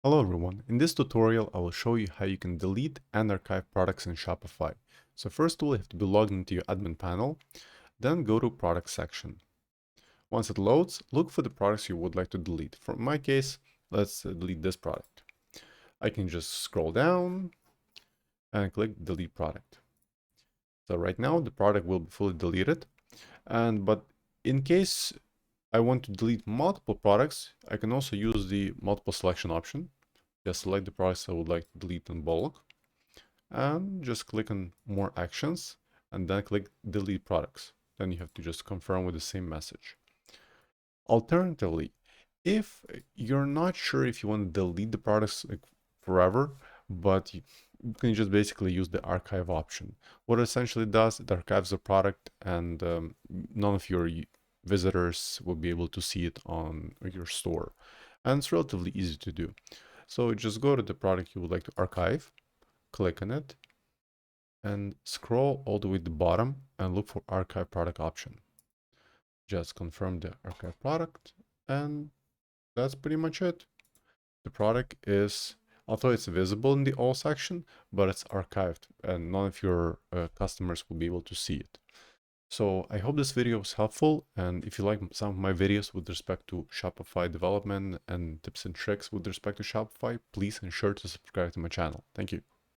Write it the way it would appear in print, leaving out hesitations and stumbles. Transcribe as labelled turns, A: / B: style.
A: Hello everyone, in this tutorial I will show you how you can delete and archive products in Shopify. So first of all, you have to be logged into your admin panel, then go to product section. Once it loads, look for the products you would like to delete. For my case, let's delete this product. I can just scroll down and click delete product. So right now the product will be fully deleted, but in case I want to delete multiple products, I can also use the multiple selection option. Just select the products I would like to delete in bulk and just click on more actions and then click delete products. Then you have to just confirm with the same message. Alternatively, if you're not sure if you want to delete the products like forever, but you can just basically use the archive option. What it essentially does, it archives the product and none of your visitors will be able to see it on your store. And it's relatively easy to do. So just go to the product you would like to archive, click on it, and scroll all the way to the bottom and look for archive product option. Just confirm the archive product, and that's pretty much it. The product is, although it's visible in the all section, but it's archived and none of your customers will be able to see it. So I hope this video was helpful, and if you like some of my videos with respect to Shopify development and tips and tricks with respect to Shopify, please ensure to subscribe to my channel. Thank you.